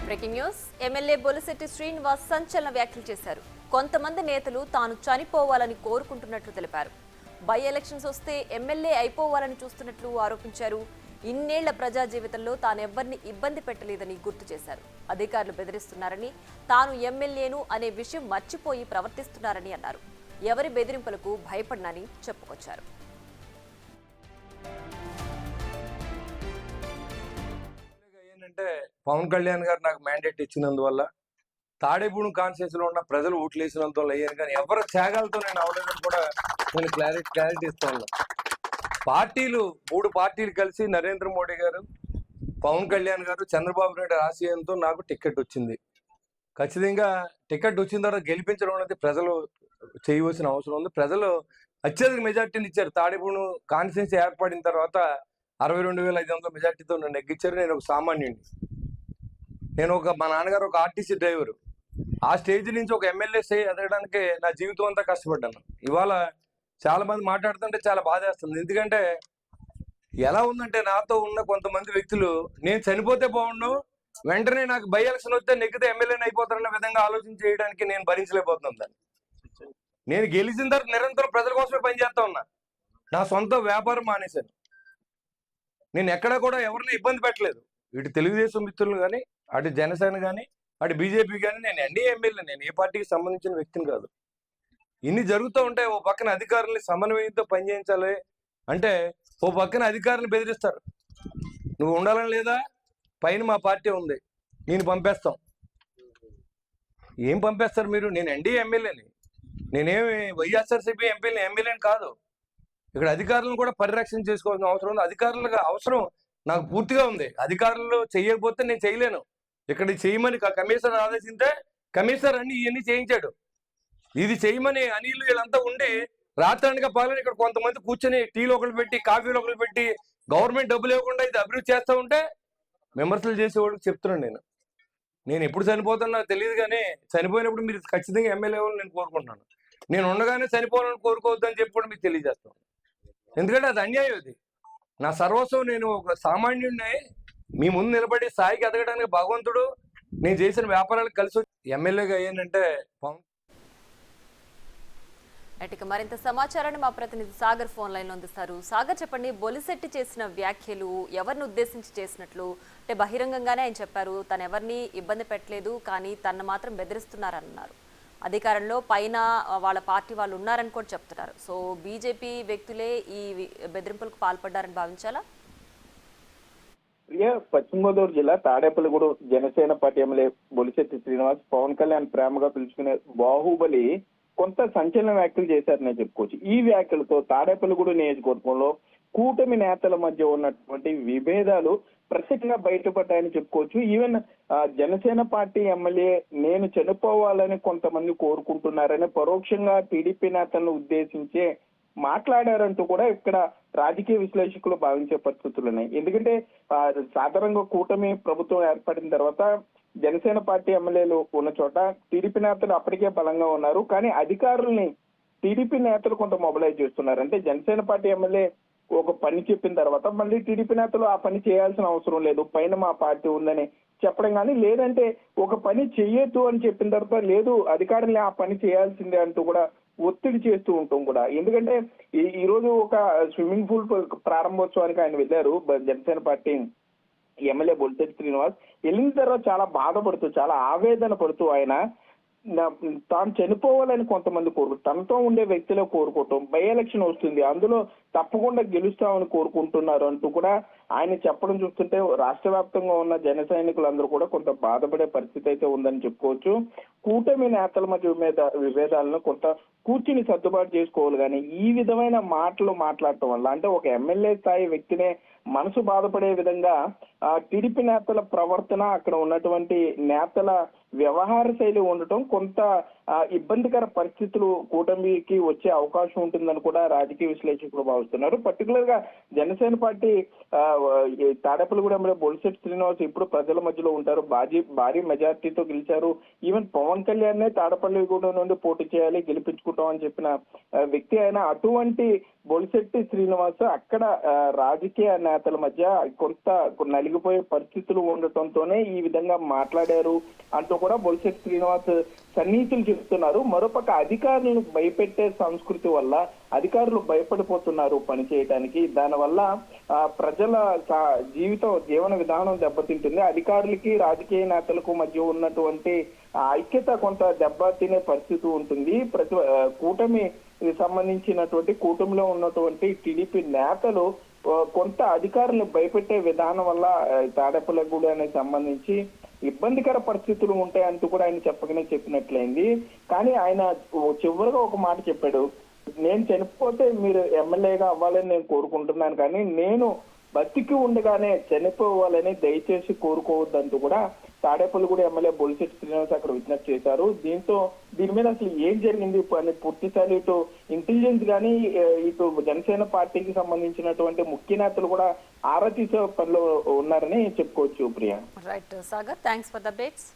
Breaking news. MLA Bolisetti Srinivas సంచలన వ్యాఖ్యలు చేశారు. కొంతమంది నేతలు తాను చనిపోవాలని కోరుకుంటున్నట్లు తెలిపారు. బై ఎలక్షన్స్ వస్తే ఎమ్మెల్యే అయిపోవాలని చూస్తున్నట్లు ఆరోపించారు. ఇన్నేళ్ల ప్రజా జీవితంలో తానెవ్వరిని ఇబ్బంది పెట్టలేదని గుర్తు చేశారు. అధికారులు బెదిరిస్తున్నారని, తాను ఎమ్మెల్యేను అనే విషయం మర్చిపోయి ప్రవర్తిస్తున్నారని అన్నారు. ఎవరి బెదిరింపులకు భయపడనని చెప్పుకొచ్చారు. పవన్ కళ్యాణ్ గారు నాకు మ్యాండేట్ ఇచ్చినందువల్ల, తాడేపూడి కాన్స్టిట్యూన్సీ లో ఉన్న ప్రజలు ఓట్లు వేసినందువల్ల అయ్యాను. కానీ ఎవరి త్యాగాలతో నేను అవలేదని కూడా నేను క్లారిటీ ఇస్తాను. మూడు పార్టీలు కలిసి నరేంద్ర మోడీ గారు, పవన్ కళ్యాణ్ గారు, చంద్రబాబు నాయుడు ఆశయంతో నాకు టికెట్ వచ్చింది. ఖచ్చితంగా టికెట్ వచ్చిన తర్వాత గెలిపించడం అనేది ప్రజలు చేయవలసిన అవసరం ఉంది. ప్రజలు అత్యధిక మెజార్టీని ఇచ్చారు. తాడేపూడి కాన్స్టిట్యూన్సీ ఏర్పడిన తర్వాత 62,500 మెజార్టీతో నన్ను ఎగ్గించారు. నేను ఒక సామాన్యుడిని. మా నాన్నగారు ఒక ఆర్టీసీ డ్రైవరు. ఆ స్టేజ్ నుంచి ఒక ఎమ్మెల్యే ఎదగడానికి నా జీవితం అంతా కష్టపడ్డాను. ఇవాళ చాలా మంది మాట్లాడుతుంటే చాలా బాధేస్తుంది. ఎందుకంటే ఎలా ఉందంటే, నాతో ఉన్న కొంతమంది వ్యక్తులు నేను చనిపోతే బాగుండు, వెంటనే నాకు బై ఎలక్షన్ వస్తే నెగ్గితే ఎమ్మెల్యేని అయిపోతారన్న విధంగా ఆలోచన చేయడానికి నేను భరించలేకపోతున్నాను దాన్ని. నేను గెలిచిన తర్వాత నిరంతరం ప్రజల కోసమే పనిచేస్తా ఉన్నా. నా సొంత వ్యాపారం మానేశాను. నేను ఎక్కడా కూడా ఎవరిని ఇబ్బంది పెట్టలేదు. ఇటు తెలుగుదేశం మిత్రులు కానీ, అటు జనసేన కానీ, అటు బీజేపీ కానీ. నేను ఎన్డీఏ ఎమ్మెల్యే, నేను ఏ పార్టీకి సంబంధించిన వ్యక్తిని కాదు. ఇన్ని జరుగుతూ ఉంటే ఓ పక్కన అధికారుల్ని సమన్వయంతో పనిచేయించాలి అంటే, ఓ పక్కన అధికారులను బెదిరిస్తారు. నువ్వు ఉండాలని లేదా, పైన మా పార్టీ ఉంది, నేను పంపేస్తాం. ఏం పంపేస్తారు మీరు? నేను ఎన్డీఏ ఎమ్మెల్యేని, నేనేమి వైఎస్ఆర్సీపీ ఎమ్మెల్యేని కాదు. ఇక్కడ అధికారులను కూడా పరిరక్షణ చేసుకోవాల్సిన అవసరం ఉంది. అధికారులకు అవసరం నాకు పూర్తిగా ఉంది. అధికారులు చేయకపోతే నేను చేయలేను. ఇక్కడ చేయమని కమిషనర్ ఆదేశింటే కమిషనర్ అన్ని ఇవన్నీ చేయించాడు. ఇది చేయమని అనిల్ వీళ్ళంతా ఉండి రాత్రానిగా పాలని ఇక్కడ కొంతమంది కూర్చొని టీలు ఒకరు పెట్టి, కాఫీలు ఒకరు పెట్టి, గవర్నమెంట్ డబ్బులు ఇవ్వకుండా ఇది అభివృద్ధి చేస్తూ ఉంటే విమర్శలు చేసేవాళ్ళకి చెప్తున్నాను. నేను ఎప్పుడు చనిపోతాను నాకు తెలియదు, కానీ చనిపోయినప్పుడు మీరు ఖచ్చితంగా ఎమ్మెల్యే అవ్వాలని నేను కోరుకుంటున్నాను. నేను ఉండగానే చనిపోవాలని కోరుకోవద్దని చెప్పి కూడా మీకు తెలియజేస్తాను. ఎందుకంటే అది అన్యాయం. అది నా సర్వస్వం. నేను ఒక సామాన్యుడిని మీ ముందు నిలబడి స్థాయికి ఎదగడానికి భగవంతుడు నేను చేసిన వ్యాపారాలకు కలిసి ఎమ్మెల్యేగా అయ్యానంటే ఇక మరింత సమాచారాన్ని మా ప్రతినిధి సాగర్ ఫోన్ లైన్ లో అందిస్తారు. సాగర్, చెప్పండి, బొలిశెట్టి చేసిన వ్యాఖ్యలు ఎవరిని ఉద్దేశించి చేసినట్లు? అంటే బహిరంగంగానే ఆయన చెప్పారు, తను ఎవరిని ఇబ్బంది పెట్టలేదు, కానీ తను మాత్రం బెదిరిస్తున్నారన్నారు. అధికారంలో పైన వాళ్ళ పార్టీ వాళ్ళు ఉన్నారని కూడా చెప్తున్నారు. సో బీజేపీ వ్యక్తులే ఈ బెదిరింపులకు పాల్పడ్డారని భావించాలా? పశ్చిమ గోదావరి జిల్లా తాడేపల్లిగూడెం జనసేన పార్టీ ఎమ్మెల్యే బొలిశెట్టి శ్రీనివాస్, పవన్ కళ్యాణ్ ప్రేమగా పిలుచుకునే బాహుబలి కొంత సంచలన వ్యాఖ్యలు చేశారనే చెప్పుకోవచ్చు. ఈ వ్యాఖ్యలతో తాడేపల్లిగూడెం నియోజకవర్గంలో కూటమి నేతల మధ్య ఉన్నటువంటి విభేదాలు ప్రత్యేకంగా బయటపడ్డాయని చెప్పుకోవచ్చు. ఈవెన్ జనసేన పార్టీ ఎమ్మెల్యే నేను చనిపోవాలని కొంతమంది కోరుకుంటున్నారని పరోక్షంగా టీడీపీ నేతలను ఉద్దేశించే మాట్లాడారంటూ కూడా ఇక్కడ రాజకీయ విశ్లేషకులు భావించే పరిస్థితులు ఉన్నాయి. ఎందుకంటే సాధారణంగా కూటమి ప్రభుత్వం ఏర్పడిన తర్వాత జనసేన పార్టీ ఎమ్మెల్యేలు ఉన్న చోట టీడీపీ నేతలు అప్పటికే బలంగా ఉన్నారు. కానీ అధికారుల్ని టీడీపీ నేతలు కొంత మొబిలైజ్ చేస్తున్నారు. అంటే జనసేన పార్టీ ఎమ్మెల్యే ఒక పని చెప్పిన తర్వాత మళ్ళీ టీడీపీ నేతలు ఆ పని చేయాల్సిన అవసరం లేదు, పైన మా పార్టీ ఉందని చెప్పడం కానీ, లేదంటే ఒక పని చెయ్యొద్దు అని చెప్పిన తర్వాత లేదు అధికారులు ఆ పని చేయాల్సిందే అంటూ కూడా ఒత్తిడి చేస్తూ ఉంటాం కూడా. ఎందుకంటే ఈ రోజు ఒక స్విమ్మింగ్ పూల్ ప్రారంభోత్సవానికి ఆయన వెళ్ళారు జనసేన పార్టీ ఎమ్మెల్యే బొలిశెట్టి శ్రీనివాస్. వెళ్ళిన తర్వాత చాలా బాధపడుతూ, చాలా ఆవేదన పడుతూ ఆయన తాను చనిపోవాలని కొంతమంది తనతో ఉండే వ్యక్తులే కోరుకోవటం, బై ఎలక్షన్ వస్తుంది అందులో తప్పకుండా గెలుస్తామని కోరుకుంటున్నారు అంటూ కూడా ఆయన చెప్పడం చూస్తుంటే రాష్ట్ర వ్యాప్తంగా ఉన్న జన సైనికులందరూ కూడా కొంత బాధపడే పరిస్థితి అయితే ఉందని చెప్పుకోవచ్చు. కూటమి నేతల మధ్య విభేదాలను కొంత కూర్చుని సర్దుబాటు చేసుకోవాలి. కానీ ఈ విధమైన మాటలు మాట్లాడటం వల్ల, అంటే ఒక ఎమ్మెల్యే స్థాయి వ్యక్తినే మనసు బాధపడే విధంగా టీడీపీ నేతల ప్రవర్తన, అక్కడ ఉన్నటువంటి నేతల వ్యవహార శైలి ఉండటం కొంత ఇబ్బందికర పరిస్థితులు కూటమికి వచ్చే అవకాశం ఉంటుందని కూడా రాజకీయ విశ్లేషకులు భావిస్తున్నారు. పర్టికులర్ గా జనసేన పార్టీ తాడేపల్లిగూడెంలో బొలిశెట్టి శ్రీనివాస్ ఇప్పుడు ప్రజల మధ్యలో ఉంటారు. భారీ మెజార్టీతో గెలిచారు. ఈవెన్ పవన్ కళ్యాణ్ తాడేపల్లిగూడెం నుండి పోటీ చేయాలి, గెలిపించుకుంటాం అని చెప్పిన వ్యక్తి అయినా అటువంటి బొలిశెట్టి శ్రీనివాస్ అక్కడ రాజకీయ నేతల మధ్య కొంత నలిగిపోయే పరిస్థితులు ఉండటంతోనే ఈ విధంగా మాట్లాడారు అంటూ కూడా బొలిశెట్టి శ్రీనివాస్ సన్నిహితులు చెప్తున్నారు. మరోపక్క అధికారులను భయపెట్టే సంస్కృతి వల్ల అధికారులు భయపడిపోతున్నారు పని చేయడానికి. దానివల్ల ప్రజల జీవన విధానం దెబ్బతింటుంది. అధికారులకి రాజకీయ నేతలకు మధ్య ఉన్నటువంటి ఐక్యత కొంత దెబ్బతినే పరిస్థితి ఉంటుంది. కూటమి సంబంధించినటువంటి కూటమిలో ఉన్నటువంటి టీడీపీ నేతలు కొంత అధికారులను భయపెట్టే విధానం వల్ల తాడేపల్లిగూడెనికి సంబంధించి ఇబ్బందికర పరిస్థితులు ఉంటాయంటూ కూడా ఆయన చెప్పినట్లయింది. కానీ ఆయన చివరిగా ఒక మాట చెప్పాడు, నేను చనిపోతే మీరు ఎమ్మెల్యేగా అవ్వాలని నేను కోరుకుంటున్నాను, కానీ నేను బతికి ఉండగానే చనిపోవాలని దయచేసి కోరుకోవద్దంటూ కూడా తాడేపల్లిగూడెం ఎమ్మెల్యే బొలిశెట్టి శ్రీనివాస్ అక్కడ విజ్ఞప్తి చేశారు. దీని మీద అసలు ఏం జరిగింది అని పూర్తిస్థాయి ఇటు ఇంటెలిజెన్స్ కానీ ఇటు జనసేన పార్టీకి సంబంధించినటువంటి ముఖ్య నేతలు కూడా ఆరా తీసే పనిలో ఉన్నారని చెప్పుకోవచ్చు. Priya. Right Sagar, thanks for the updates.